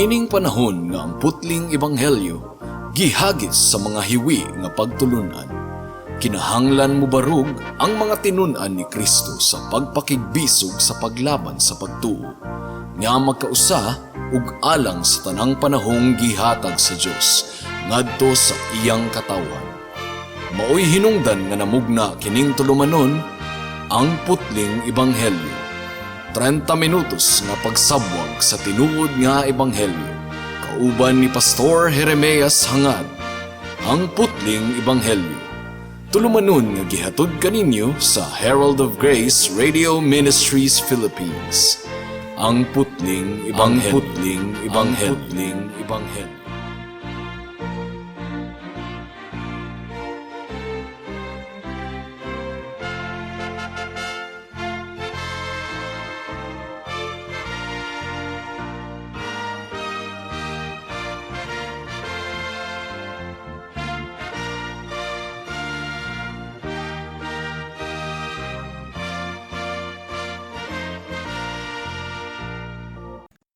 Niining panahon nga ang putling ebanghelyo gihagis sa mga hiwi nga pagtulunan. Kinahanglan mo barug ang mga tinunan ni Kristo sa pagpakigbisog sa paglaban sa pagtuo, nga magkausa ug alang sa tanang panahong gihatag sa Dios ngadto sa iyang katawan. Maoy hinungdan nga namugna kining tulumanon ang putling ebanghelyo. 30 minutos nga pagsabwag sa tinuod nga ebanghelyo. Kauban ni Pastor Jeremias Hangad, ang putling ebanghelyo. Tulumanon nga gihatod kaninyo sa Herald of Grace Radio Ministries Philippines. Ang putling ebanghelyo. Ang putling ebanghelyo.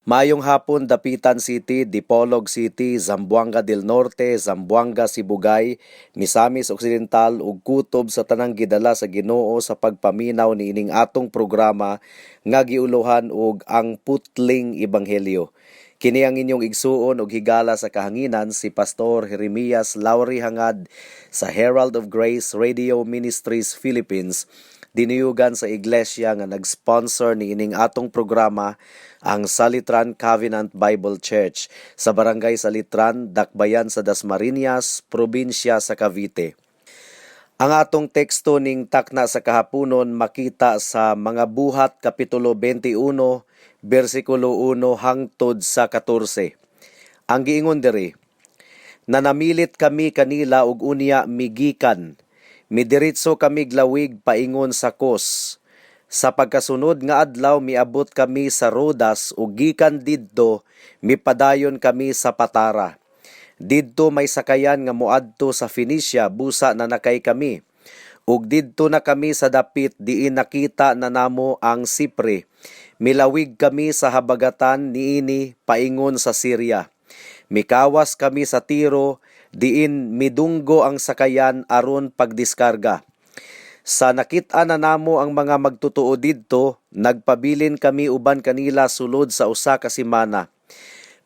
Mayong hapon, Dapitan City, Dipolog City, Zamboanga del Norte, Zamboanga, Sibugay, Misamis Occidental ug kutob sa tanang gidala sa Ginoo sa pagpaminaw niining atong programa nga giuluhan og ang putling ebanghelyo. Kini ang inyong igsuon og higala sa kahanginan si Pastor Jeremias Lauri Hangad sa Herald of Grace Radio Ministries Philippines. Diniyugan sa iglesia nga nag-sponsor ni ining atong programa ang Salitran Covenant Bible Church sa Barangay Salitran, Dakbayan sa Dasmariñas, Probinsya sa Cavite. Ang atong teksto ning takna sa kahaponon makita sa Mga Buhat Kapitulo 21, versikulo 1 hangtod sa 14. Ang giingon diri, nanamilit kami kanila ug unya migikan, midiritso kami glawig paingon sa Kos. Sa pagkasunod nga adlaw miabot kami sa Rodas ug gikan didto mipadayon kami sa Patara. Didto may sakayan nga moadto sa Phoenicia busa na nakay kami. Ug didto na kami sa dapit diin nakita na namo ang Sipre. Milawig kami sa habagatan niini paingon sa Syria. Mikawas kami sa Tiro diin midunggo ang sakayan aron pagdiskarga. Sa nakit-an na namo ang mga magtutuo didto, nagpabilin kami uban kanila sulod sa usa ka semana.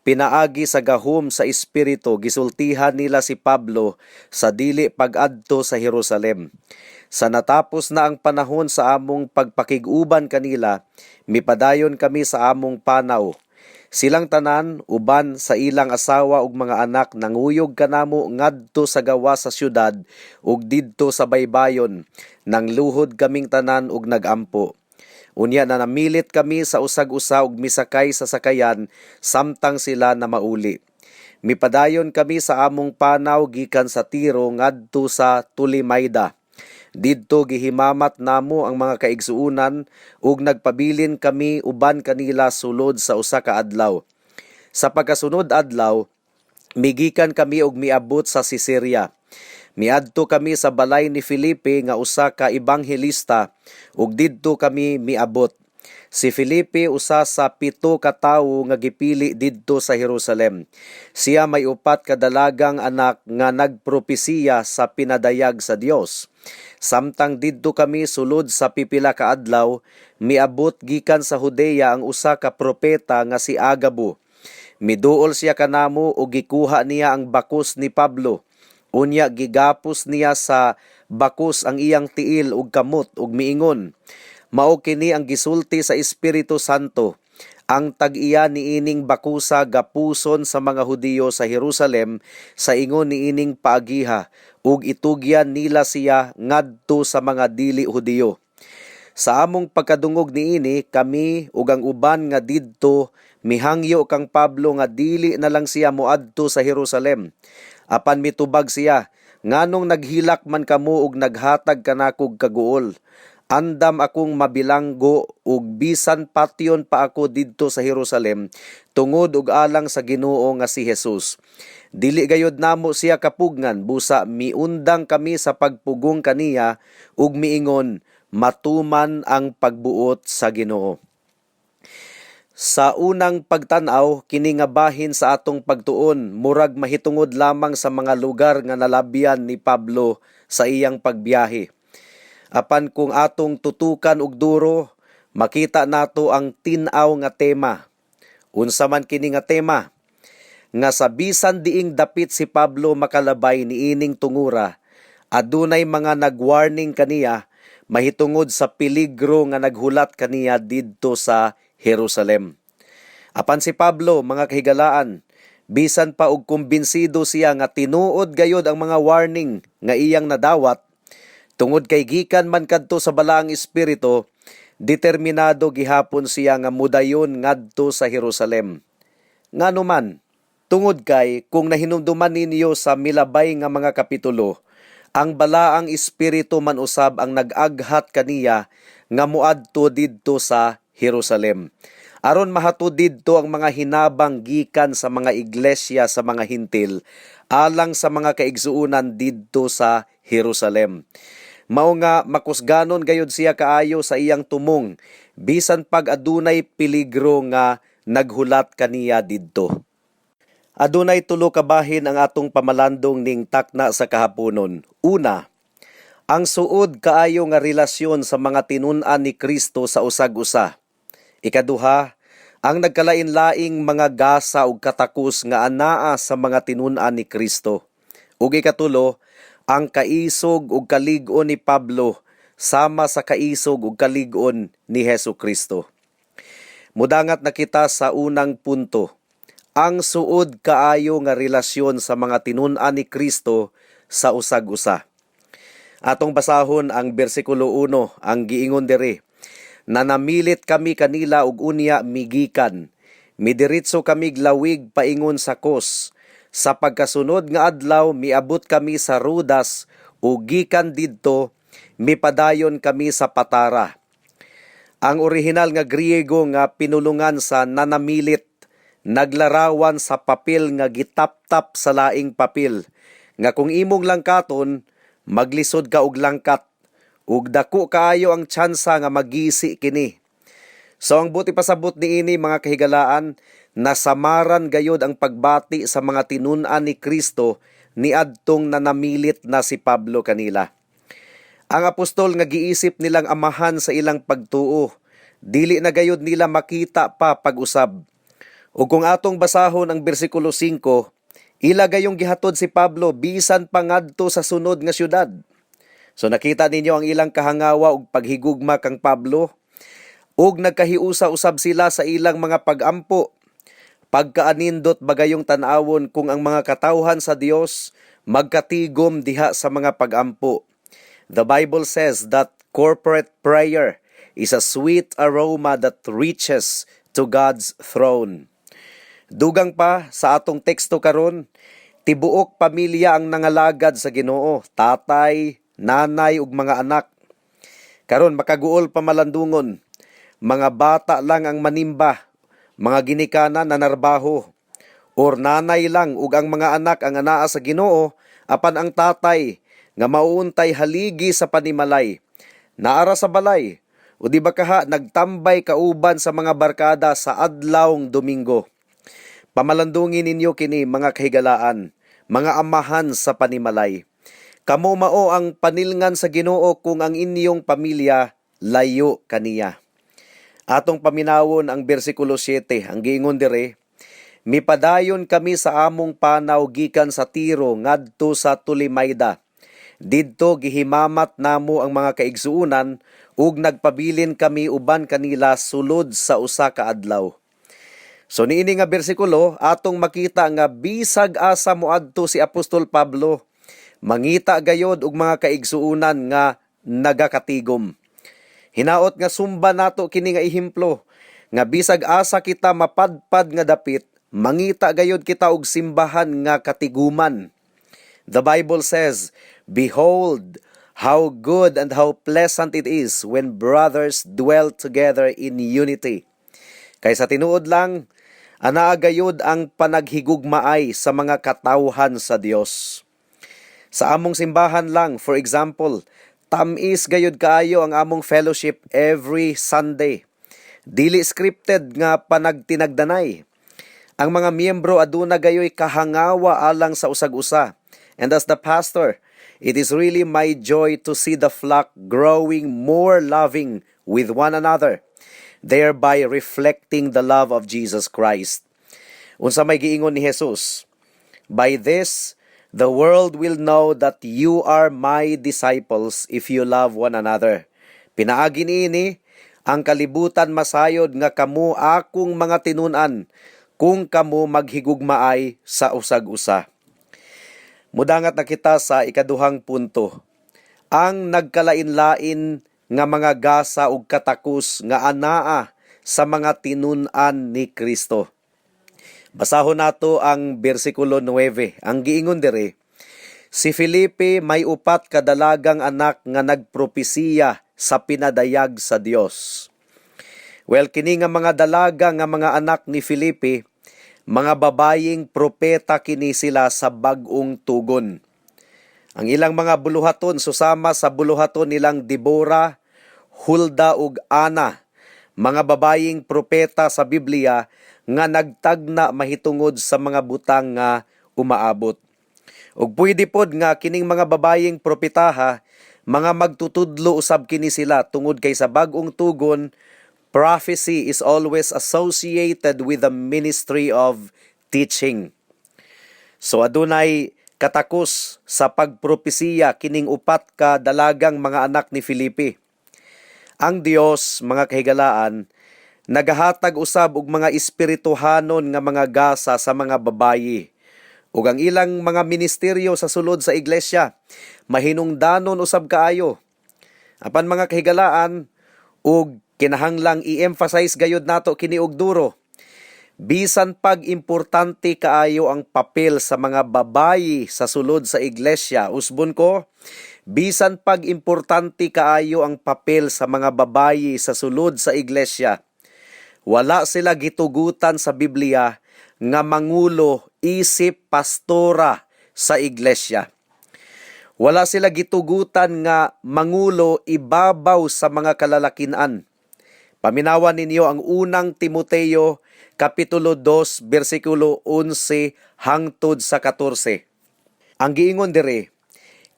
Pinaagi sa gahom sa espiritu gisultihan nila si Pablo sa dili pag-adto sa Jerusalem. Sa natapos na ang panahon sa among pagpakig-uban kanila, mipadayon kami sa among panaw. Silang tanan uban sa ilang asawa ug mga anak nanguyog kanamo ngadto sa gawa sa syudad ug didto sa baybayon, nang luhod kaming tanan ug nagampo. Unya na namilit kami sa usag-usa ug misakay sa sakayan samtang sila na mauli. Mipadayon kami sa among panaw gikan sa Tiro ngadto sa Tulimayda. Didto gihimamat namo ang mga kaigsuunan ug nagpabilin kami uban kanila sulod sa usa ka adlaw. Sa pagkasunod adlaw, migikan kami ug miabot sa Caesarea. Miadto kami sa balay ni Felipe nga usa ka ebanghelista ug didto kami miabot. Si Felipe usa sa 7 ka tawo nga gipili didto sa Jerusalem. Siya may 4 ka dalagang anak nga nagpropesiya sa pinadayag sa Dios. Samtang didto kami sulod sa pipila ka adlaw, miabot gikan sa Judea ang usa ka propeta nga si Agabo. Miduol siya kanamo ug gikuha niya ang bakos ni Pablo. Unya gigapos niya sa bakos ang iyang tiil ug kamot ug miingon, mao kini ang gisulti sa Espiritu Santo. Ang tag-iya niining bakusa gapuson sa mga Hudiyo sa Jerusalem sa ingon niining paagiha ug itugyan nila siya ngadto sa mga dili Hudiyo. Sa among pagkadungog niini kami ug ang uban nga didto mihangyo kang Pablo nga dili na lang siya moadto sa Jerusalem. Apan mitubag siya, nganong naghilak man kamo ug naghatag kanakog kaguol. Andam akong mabilanggo ug bisan patyon pa ako didto sa Jerusalem tungod ug alang sa Ginoo nga si Jesus. Dili gayud namo siya kapugngan busa miundang kami sa pagpugong kaniya ug miingon matuman ang pagbuot sa Ginoo. Sa unang pagtanaw, kini nga bahin sa atong pagtuon, murag mahitungod lamang sa mga lugar nga nalabyan ni Pablo sa iyang pagbiyahe. Apan kung atong tutukan og duro, makita nato ang tin-aw nga tema. Unsa man kini nga tema? Nga sa bisan diing dapit si Pablo makalabay niining tungura, adunay mga nagwarning kaniya mahitungod sa peligro nga naghulat kaniya didto sa Jerusalem. Apan si Pablo, mga kahigalaan, bisan pa og kumbinsido siya nga tinuod gayod ang mga warning nga iyang nadawat, tungod kay gikan man kadto sa balaang espiritu, determinado gihapon siya nga mudayon ngadto sa Jerusalem. Ngano man, tungod kay kung nahinumduman ninyo sa milabay nga mga kapitulo, ang balaang espiritu man usab ang nag-aghat kaniya nga muadto didto sa Jerusalem. Aron mahatod didto ang mga hinabang gikan sa mga iglesia sa mga hintil alang sa mga kaigsuunan didto sa Jerusalem. Mao nga makusganon gayud siya kaayo sa iyang tumong bisan pag adunay peligro nga naghulat kaniya didto. Adunay tulo ka bahin ang atong pamalandong ning takna sa kahaponon. Una, ang suod kaayo nga relasyon sa mga tinun-an ni Kristo sa usag-usa. Ikaduha, ang nagkalain-laing mga gasa ug katakos nga anaa sa mga tinun-an ni Kristo. Ug ikatulo, ang kaisog ug kalig-on ni Pablo sama sa kaisog ug kalig-on ni Hesukristo. Mudangat na kita sa unang punto. Ang suod kaayo nga relasyon sa mga tinun-an ni Kristo sa usag-usa. Atong basahon ang bersikulo 1, ang giingon diri, na namilit kami kanila ug unya migikan. Midiritso kami glawig paingon sa kos. Sa pagkasunod nga adlaw miabot kami sa Rodas ug gikan didto mipadayon kami sa Patara. Ang orihinal nga Griego nga pinulungan sa nanamilit naglarawan sa papel nga gitaptap sa laing papel nga kung imong langkaton maglisod ka og langkat ug dako kaayo ang tsansa nga magisi kini. So ang buti pasabot niini mga kahigalaan, nasamaran gayod ang pagbati sa mga tinun-an ni Kristo niadtong nanamilit na si Pablo kanila. Ang apostol nga giisip nilang amahan sa ilang pagtuo, dili na gayod nila makita pa pag-usab. Ug kung atong basahon ang bersikulo 5, ila gayong gihatod si Pablo bisan pa ngadto sa sunod nga syudad. So nakita ninyo ang ilang kahangawa ug paghigugma kang Pablo, ug nagkahiusa usab sila sa ilang mga pagampo. Pagkaanindot bagayong tan-awon kung ang mga katawhan sa Dios magkatigom diha sa mga pagampo. The Bible says that corporate prayer is a sweet aroma that reaches to God's throne. Dugang pa sa atong teksto karon, tibuok pamilya ang nangalagad sa Ginoo, tatay, nanay ug mga anak. Karon makaguol pa malandungon, mga bata lang ang manimba, mga ginikanan na narbaho, or nanay lang ug ang mga anak ang anaa sa Ginoo, apan ang tatay nga mauuntay haligi sa panimalay, naara sa balay, o di ba kaha nagtambay kauban sa mga barkada sa adlawng Domingo. Pamalandungin ninyo kini mga kahigalaan, mga amahan sa panimalay. Kamo mao ang panilngan sa Ginoo kung ang inyong pamilya layo kaniya. Atong paminawon ang bersikulo 7, ang giingon dire, mipadayon kami sa among panaw gikan sa Tiro ngadto sa Tolimaida. Didto gihimamat namo ang mga kaigsuunan ug nagpabilin kami uban kanila sulod sa usa ka adlaw. So niini nga bersikulo atong makita nga bisag asa moadto si Apostol Pablo, mangita gayod og mga kaigsuunan nga nagakatigom. Hinaot nga sumba nato kini nga ehemplo nga bisag asa kita mapadpad nga dapit, mangita gayod kita og simbahan nga katiguman. The Bible says, "Behold, how good and how pleasant it is when brothers dwell together in unity." Kay sa tinuod lang, anaa gayud ang panaghigugmaay sa mga katawhan sa Dios. Sa among simbahan lang, for example, tamis gayud kaayo ang among fellowship every Sunday. Dili scripted nga panagtinagdanay. Ang mga miyembro aduna gayoy kahangawa alang sa usag-usa. And as the pastor, it is really my joy to see the flock growing more loving with one another, thereby reflecting the love of Jesus Christ. Unsa may giingon ni Jesus, "By this, the world will know that you are my disciples if you love one another." Pinaagi niini, ang kalibutan masayod nga kamo akong mga tinun-an kung kamo maghigugmaay sa usag-usa. Mudangat na kita sa ikaduhang punto. Ang nagkalain-lain nga mga gasa ug katakos nga anaa sa mga tinun-an ni Kristo. Basahon nato ang bersikulo 9. Ang giingon diri, si Felipe may upat ka dalagang anak nga nagpropesiya sa pinadayag sa Dios. Well, kini nga mga dalaga nga mga anak ni Felipe, mga babaying propeta kini sila sa bag-ong tugon. Ang ilang mga buluhaton susama sa buluhaton nilang Deborah, Hulda ug Ana, mga babaying propeta sa Biblia nga nagtagna mahitungod sa mga butang nga umaabot. Ug pwede pod nga kining mga babaying propetaha, mga magtutudlo usab kini sila tungod kay sa bag-ong tugon, prophecy is always associated with the ministry of teaching. So adunay katakos sa pagpropesiya kining upat ka dalagang mga anak ni Felipe. Ang Dios, mga kahigalaan, nagahatag usab og mga espirituhanon nga mga gasa sa mga babayi. Ug ang ilang mga ministeryo sa sulod sa iglesia, mahinungdanon usab kaayo. Apan mga kahigalaan, ug kinahanglang i-emphasize gayud nato kini og duro. Bisan pag importante kaayo ang papel sa mga babayi sa sulod sa iglesia, usbon ko, bisan pag importante kaayo ang papel sa mga babayi sa sulod sa iglesia, wala sila gitugutan sa Biblia nga mangulo isip pastora sa iglesia. Wala sila gitugutan nga mangulo ibabaw sa mga kalalakinan. Paminawan ninyo ang unang Timoteo Kapitulo 2, versikulo 11 hangtod sa 14. Ang giingon dire,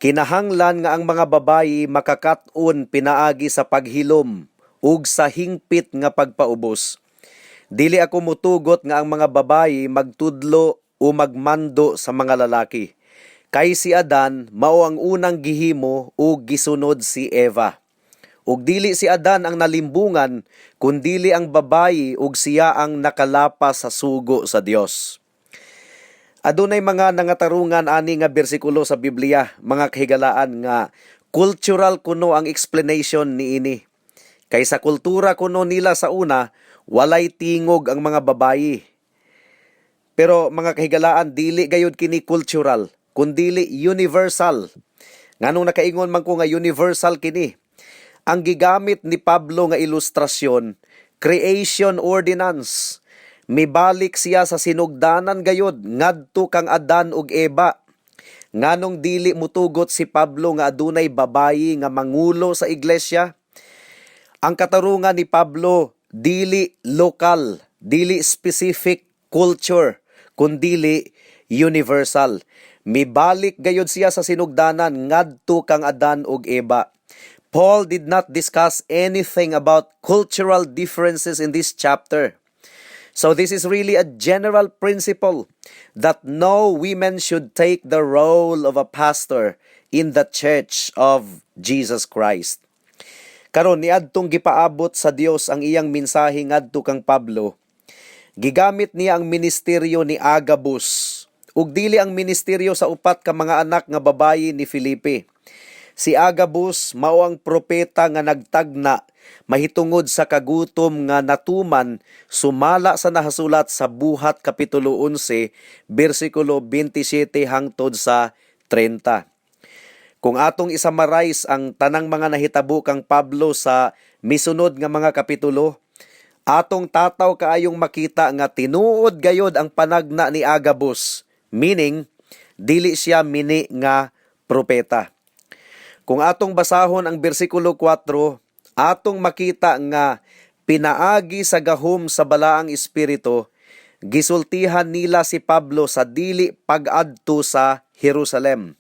kinahanglan nga ang mga babayi makakat-on pinaagi sa paghilom ug sa hingpit nga pagpaubos. Dili ako mutugot nga ang mga babayi magtudlo o magmando sa mga lalaki. Kay si Adan mao ang unang gihimo ug gisunod si Eva. Ug dili si Adan ang nalimbungan, kundili ang babayi ug siya ang nakalapa sa sugo sa Dios. Adunay mga nangatarungan ani nga bersikulo sa Biblia, mga kahigalaan nga cultural kuno ang explanation niini. Kay sa kultura kuno nila sa una, walay tingog ang mga babayi. Pero mga kahigalaan, dili gayud kini cultural, kundili universal. Nganong nakaingon man ko nga universal kini? Ang gigamit ni Pablo nga ilustrasyon, creation ordinance. Mibalik siya sa sinugdanan gayod ngadto kang Adan ug Eva. Nganong dili mutugot si Pablo nga adunay babayi nga mangulo sa iglesia? Ang katarungan ni Pablo dili lokal, dili specific culture, kundili universal. Mibalik gayod siya sa sinugdanan ngadto kang Adan ug Eva. Paul did not discuss anything about cultural differences in this chapter. So this is really a general principle that no women should take the role of a pastor in the church of Jesus Christ. Karon niadtong gipaabot sa Dios ang iyang mensahe ngadto kang Pablo. Gigamit niya ang ministeryo ni Agabus ug dili ang ministeryo sa upat ka mga anak nga babayi ni Felipe. Si Agabus mao ang propeta nga nagtagna mahitungod sa kagutom nga natuman sumala sa nahasulat sa Buhat Kapitulo 11, versikulo 27 hangtod sa 30. Kung atong isamarais ang tanang mga nahitabo kang Pablo sa misunod nga mga kapitulo, atong tataw kaayong makita nga tinuod gayod ang panagna ni Agabus, meaning dili siya mini nga propeta. Kung atong basahon ang bersikulo 4, atong makita nga pinaagi sa gahom sa balaang espiritu, gisultihan nila si Pablo sa dili pag-adto sa Jerusalem.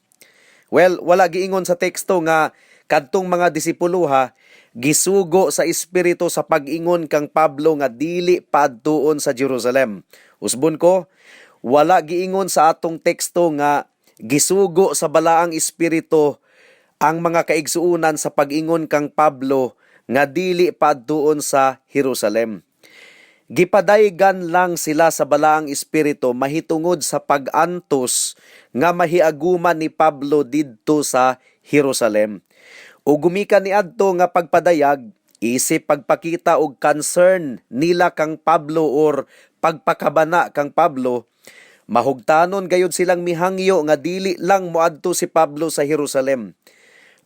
Well, wala giingon sa teksto nga kadtong mga disipuluha gisugo sa espiritu sa pag-ingon kang Pablo nga dili paadtuon sa Jerusalem. Usbon ko, wala giingon sa atong teksto nga gisugo sa balaang espiritu ang mga kaigsuunan sa pag-ingon kang Pablo nga dili paadtuon sa Jerusalem. Gipadaygan lang sila sa balaang espiritu mahitungod sa pag-antos nga mahiaguman ni Pablo didto sa Jerusalem. O gumikan ni adto nga pagpadayag, isip pagpakita og concern nila kang Pablo or pagpakabana kang Pablo, mahugtanon gayud silang mihangyo nga dili lang moadto si Pablo sa Jerusalem.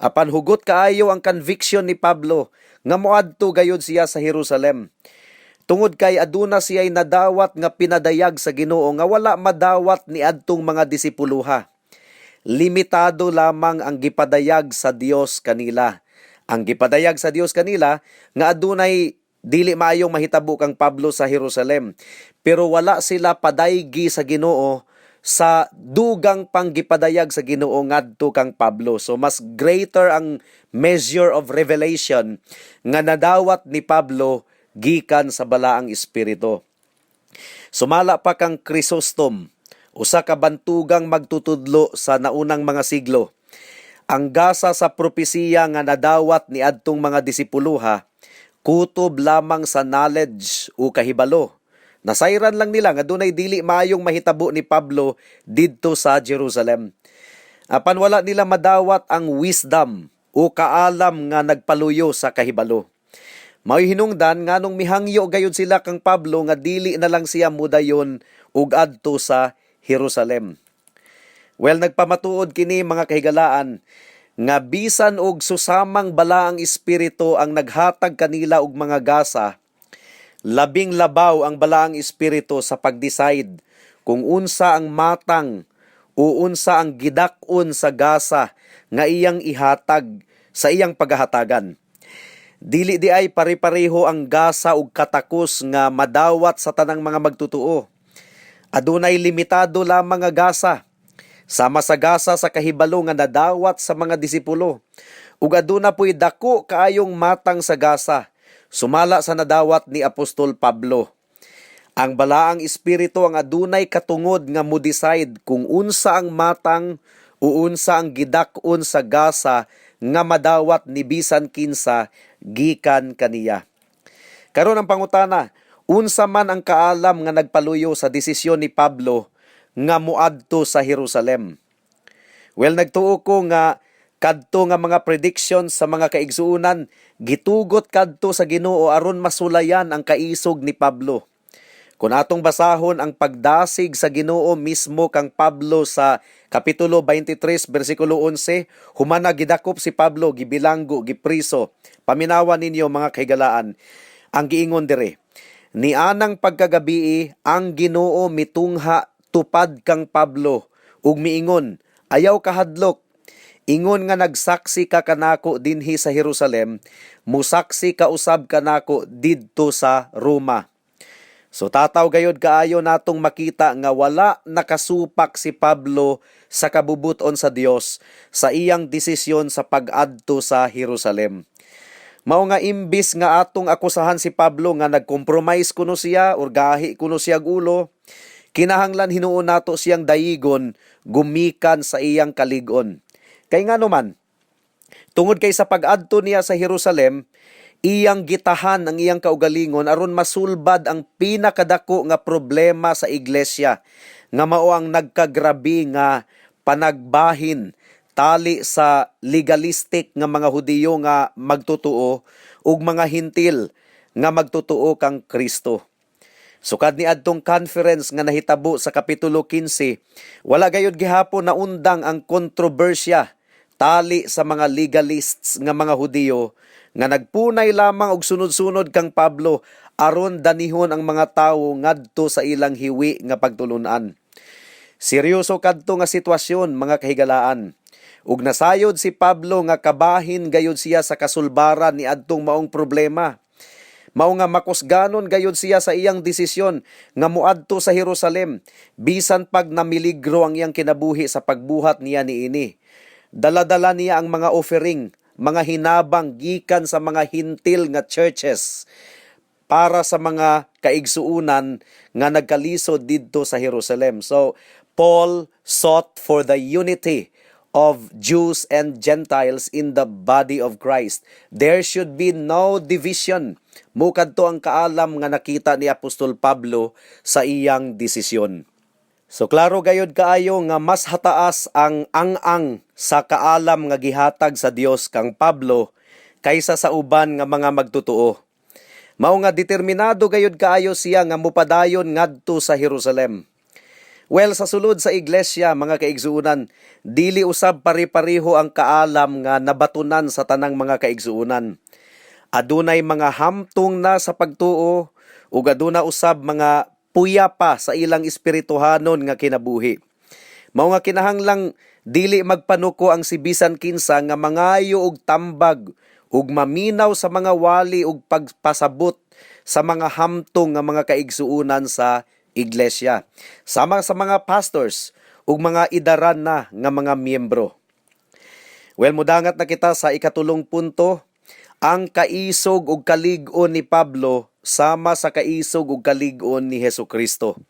Apan hugot kaayo ang conviction ni Pablo nga moadto gayud siya sa Jerusalem. Tungod kay aduna siya'y nadawat nga pinadayag sa Ginoo nga wala madawat ni adtong mga disipuluha. Limitado lamang ang gipadayag sa Dios kanila. Ang gipadayag sa Dios kanila nga adunay dili maayong mahitabo kang Pablo sa Jerusalem. Pero wala sila padaygi sa Ginoo sa dugang panggipadayag sa Ginoo ngadto kang Pablo. So mas greater ang measure of revelation nga nadawat ni Pablo gikan sa balaang espiritu. Sumala pa kang Chrysostom, usa ka bantugang magtutudlo sa naunang mga siglo. Ang gasa sa propesiya nga nadawat ni adtong mga disipuluha, kutob lamang sa knowledge o kahibalo. Nasayran lang nila nga dunay dili maayong mahitabo ni Pablo didto sa Jerusalem. Apan wala nila madawat ang wisdom o kaalam nga nagpaluyo sa kahibalo. Mao'y hinungdan nganong mihangyo gayud sila kang Pablo nga dili na lang siya mudayon ug adto sa Jerusalem. Well, nagpamatuod kini mga kahigalaan nga bisan og susamang balaang espiritu ang naghatag kanila og mga gasa, labing labaw ang balaang espiritu sa pag-decide kung unsa ang matang o unsa ang gidak-on sa gasa nga iyang ihatag sa iyang paghahatagan. Dili di ay pare-pareho ang gasa ug katakos nga madawat sa tanang mga magtutuo. Adunay limitado lamang nga gasa. Sama sa gasa sa kahibalo nga nadawat sa mga disipulo. Ug aduna po'y dako kaayong matang sa gasa, sumala sa nadawat ni Apostol Pablo. Ang balaang espiritu ang adunay katungod nga mo-decide kung unsa ang matang o unsa ang gidak-on sa gasa nga madawat ni bisan kinsa gikan kaniya. Karon ang pangutana, unsa man ang kaalam nga nagpaluyo sa desisyon ni Pablo nga moadto sa Jerusalem? Well, nagtuo ko nga kadto nga mga predictions sa mga kaigsuunan gitugot kadto sa Ginoo aron masulayan ang kaisog ni Pablo. Kung atong basahon ang pagdasig sa Ginoo mismo kang Pablo sa Kapitulo 23, versikulo 11, humana gidakop si Pablo, gibilanggo, gipriso. Paminawan ninyo mga kahigalaan. Ang giingon dire, ni anang pagkagabii, ang Ginoo mitungha tupad kang Pablo, ug miingon, ayaw kahadlok. Ingon nga nagsaksi ka kanako dinhi sa Jerusalem, musaksi ka usab kanako didto sa Roma. So tataw gayod kaayo natong makita nga wala nakasupak si Pablo sa kabubuton sa Dios sa iyang desisyon sa pag-adto sa Jerusalem. Mao nga imbis nga atong akusahan si Pablo nga nagkompromise kuno siya or gahi kuno siya ulo, kinahanglan hinuon nato siyang dayigon gumikan sa iyang kalig-on. Kay ngano man, tungod kay sa pag-adto niya sa Jerusalem, iyang gitahan ang iyang kaugalingon aron masulbad ang pinakadako nga problema sa iglesia nga mao ang nagkagrabi nga panagbahin tali sa legalistic nga mga Hudiyo nga magtutuo ug mga Hintil nga magtutuo kang Kristo. Sukad ni adtong conference nga nahitabo sa Kapitulo 15, wala gayud gihapon na undang ang kontrobersya tali sa mga legalists nga mga Hudiyo nga nagpunay lamang og sunod-sunod kang Pablo aron danihon ang mga tawo ngadto sa ilang hiwi nga pagtulunan. Seryoso kadto nga sitwasyon mga kahigalaan. Ug nasayod si Pablo nga kabahin gayud siya sa kasulbaran ni adtong maong problema. Mao nga makusganon gayud siya sa iyang desisyon nga muadto sa Jerusalem bisan pag namiligro ang iyang kinabuhi sa pagbuhat niya niini. Dala-dala niya ang mga offering, mga hinabang gikan sa mga hintil nga churches para sa mga kaigsuunan nga nagkalisod didto sa Jerusalem. So Paul sought for the unity of Jews and Gentiles in the body of Christ. There should be no division. Mukad to ang kaalam nga nakita ni Apostol Pablo sa iyang desisyon. So klaro gayud kaayo nga mas hataas ang ang sa kaalam nga gihatag sa Dios kang Pablo kaysa sa uban nga mga magtotoo. Mao nga determinado gayud kaayo siya nga mupadayon ngadto sa Jerusalem. Well, sa sulod sa iglesia, mga kaigsuunan, dili usab pari-pareho ang kaalam nga nabatunan sa tanang mga kaigsuunan. Adunay mga hamtong na sa pagtuo ug aduna usab mga puya pa sa ilang espirituhanon nga kinabuhi. Mao nga kinahanglang dili magpanuko ang sibisan kinsa nga mangayo og tambag ug maminaw sa mga wali ug pagpasabot sa mga hamtong nga mga kaigsuunan sa iglesia, sama sa mga pastors ug mga idaran na nga mga miyembro. Well, mudangat na kita sa ikatulong punto, ang kaisog ug kalig-on ni Pablo sama sa kaisog ug kalig-on ni Hesukristo.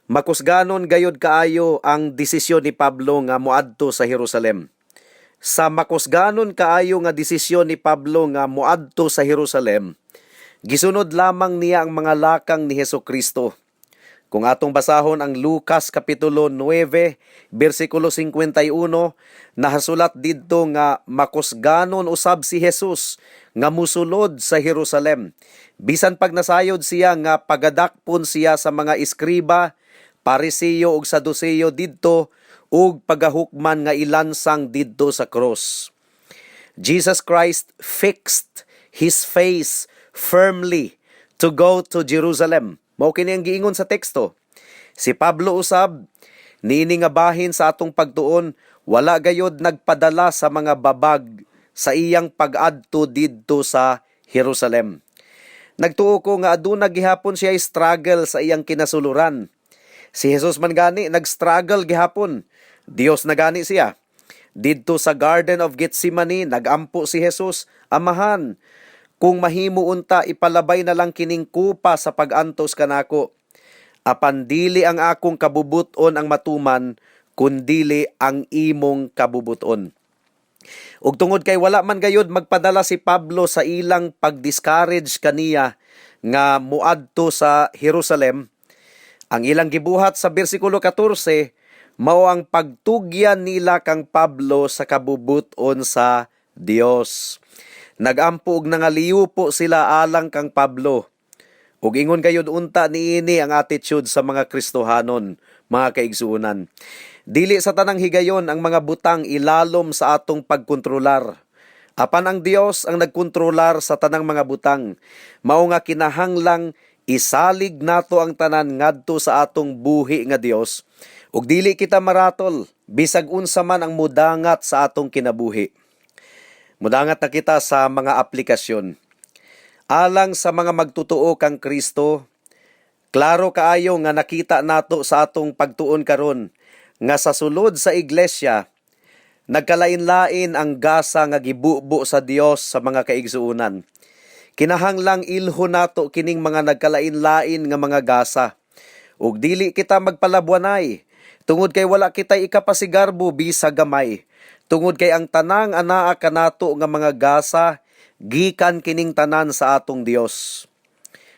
Makusganon gayud kaayo ang desisyon ni Pablo nga moadto sa Jerusalem. Sa makusganon kaayo nga desisyon ni Pablo nga moadto sa Jerusalem, gisunod lamang niya ang mga lakang ni Hesukristo. Kung atong basahon ang Lucas Kapitulo 9, versikulo 51, nahasulat didto nga makusganon usab si Jesus nga musulod sa Jerusalem. Bisan pag nasayod siya nga pagadakpon siya sa mga iskriba, parisiyo ug saduseyo didto ug pagahukman nga ilansang didto sa cross. Jesus Christ fixed his face firmly to go to Jerusalem. Mao kini ang giingon sa teksto. Si Pablo usab niini nga bahin sa atong pagtuon, wala gayod nagpadala sa mga babag sa iyang pag-adto didto sa Jerusalem. Nagtuo ko nga aduna gihapon siya struggle sa iyang kinasuluran. Si Jesus man gani nag-struggle gihapon. Dios na gani siya. Didto sa Garden of Gethsemane nagampo si Jesus, Amahan, kung mahimo unta ipalabay na lang kining kupa sa pag-antos kanako. Apan dili ang akong kabubuton ang matuman, kundili ang imong kabubuton. Ug tungod kay wala man gayud magpadala si Pablo sa ilang pag-discourage kaniya nga muadto sa Jerusalem, ang ilang gibuhat sa bersikulo 14 mao ang pagtugyan nila kang Pablo sa kabubuton sa Dios. Nagampo og nangaliw po sila alang kang Pablo. Ug ingon gayud unta niini ang attitude sa mga Kristohanon, mga kaigsuunan. Dili sa tanang higayon ang mga butang ilalom sa atong pagkontrolar. Apan ang Dios ang nagkontrolar sa tanang mga butang. Mao nga kinahanglang isalig nato ang tanan ngadto sa atong buhi nga Dios. Ug dili kita maratol bisag unsa man ang mudangat sa atong kinabuhi. Mudangat na kita sa mga aplikasyon. Alang sa mga magtutuo kang Kristo, klaro kaayo nga nakita nato sa atong pagtuon karon nga sa sulod sa iglesia, nagkalain-lain ang gasa nga gibubo sa Dios sa mga kaigsuunan. Kinahanglang ilho nato kining mga nagkalain-lain nga mga gasa. Ug dili kita magpalabuanay, tungod kay wala kitay ikapasigarbo bisa gamay. Tungod kay ang tanang anaa kanato nga mga gasa, gikan kining tanan sa atong Dios.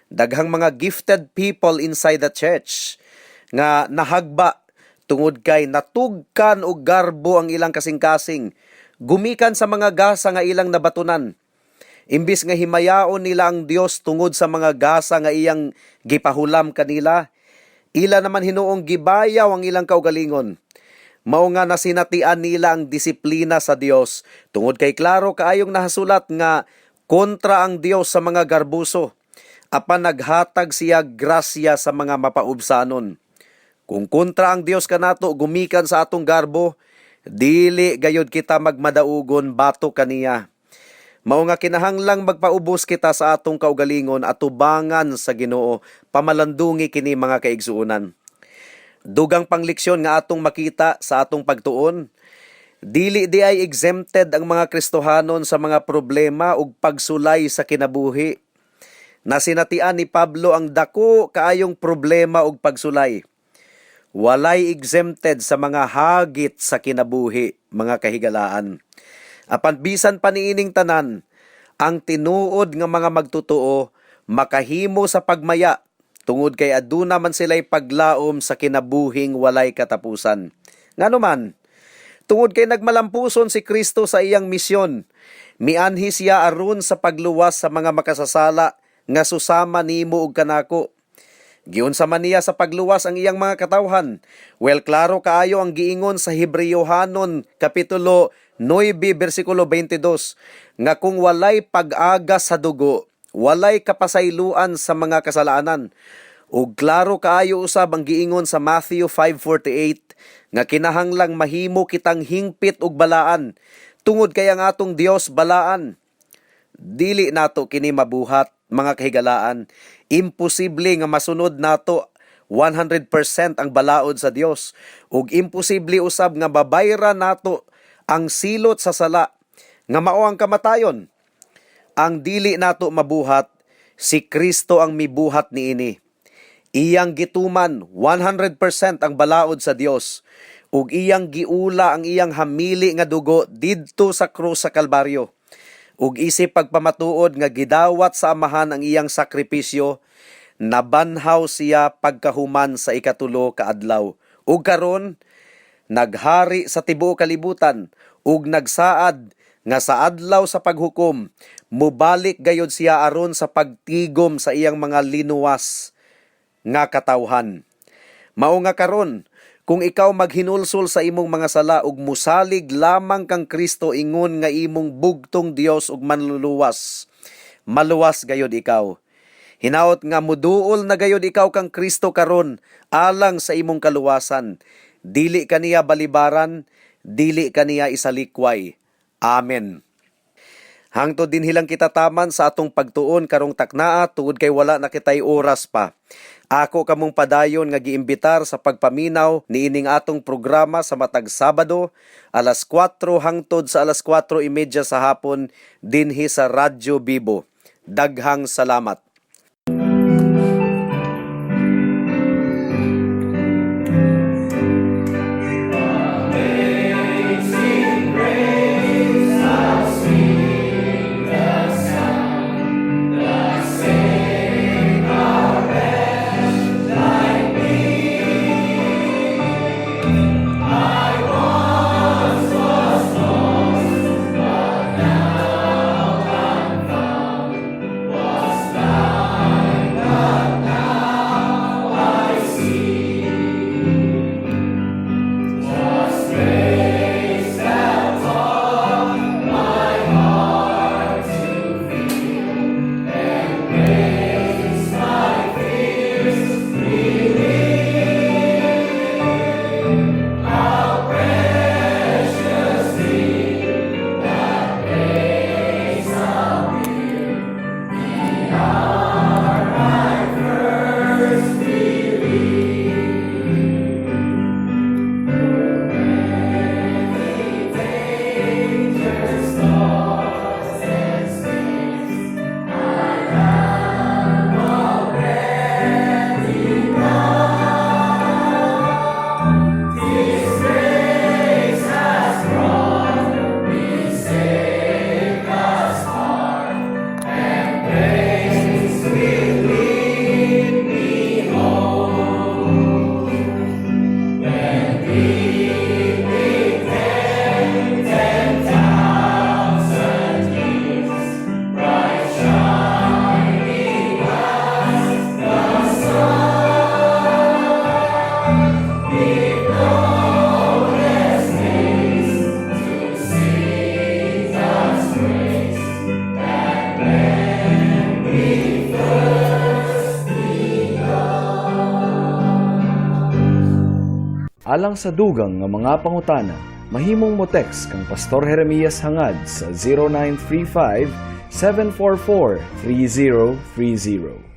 Daghang mga gifted people inside the church nga nahagba tungod kay natugkan og garbo ang ilang kasing-kasing, gumikan sa mga gasa nga ilang nabatunan. Imbis nga himayaon nila ang Dios tungod sa mga gasa nga iyang gipahulam kanila, ila naman hinuong gibayaw ang ilang kaugalingon. Mao nga nasinatian nila ang disiplina sa Dios, tungod kay klaro kaayong nahasulat nga kontra ang Dios sa mga garbuso, apan naghatag siya grasya sa mga mapaubsanon. Kung kontra ang Dios kanato gumikan sa atong garbo, dili gayud kita magmadaugon bato kaniya. Mao nga kinahanglang magpaubos kita sa atong kaugalingon at tubangan sa Ginoo, pamalandungi kini mga kaigsuonan. Dugang pangliksyon nga atong makita sa atong pagtuon, dili di ay exempted ang mga Kristohanon sa mga problema ug pagsulay sa kinabuhi. Nasinatian ni Pablo ang dako kaayong problema ug pagsulay. Walay exempted sa mga hagit sa kinabuhi, mga kahigalaan. Apan bisan pa niining tanan, ang tinuod nga mga magtotoo makahimo sa pagmaya tungod kay aduna man sila'y paglaom sa kinabuhing walay katapusan. Ngano man, tungod kay nagmalampuson si Kristo sa iyang misyon, mianhi siya aron sa pagluwas sa mga makasasala nga susama nimo ug kanako. Giunsa man niya sa pagluwas ang iyang mga katawhan. Well, klaro kaayo ang giingon sa Hebreyohanon kapitulo 9 bersikulo 22 nga kung walay pag-aga sa dugo, walay kapasayloan sa mga kasalanan. Ug klaro kaayo usab ang giingon sa Matthew 5:48 nga kinahanglang mahimo kitang hingpit ug balaan tungod kay ang atong Dios balaan. Dili nato kini mabuhat, mga kahigalaan. Imposible nga masunod nato 100% ang balaod sa Dios ug imposible usab nga babayra nato ang silot sa sala nga mao ang kamatayon. Ang dili nato mabuhat, si Kristo ang mibuhat niini. Iyang gituman 100% ang balaod sa Dios ug iyang giula ang iyang hamili nga dugo didto sa krus sa Kalbaryo. Ug isip pagpamatuod nga gidawat sa Amahan ang iyang sakripisyo, nabanhaw siya pagkahuman sa ikatulo ka adlaw. Ug karon naghari sa tibuok kalibutan ug nagsaad nga sa adlaw sa paghukom mubalik gayud siya aron sa pagtigom sa iyang mga linuwas nga katawhan. Mao nga karon, kung ikaw maghinulsol sa imong mga sala ug musalig lamang kang Kristo ingon nga imong bugtong Dios ug manluluwas, maluwas gayud ikaw. Hinaot nga muduol na gayud ikaw kang Kristo karon alang sa imong kaluwasan. Dili kaniya balibaran, dili kaniya isalikway. Amen. Hangtod din hilang kita taman sa atong pagtuon karong taknaa tungod kay wala na kitay oras pa. Ako kamong padayon nga giimbitar sa pagpaminaw niining atong programa sa matag Sabado, alas 4 hangtod sa alas 4:30 sa hapon dinhi sa Radyo Bibo. Daghang salamat. Alang sa dugang nga mga pangutana, mahimong mo text kang Pastor Jeremias hangad sa 0935 744 3030.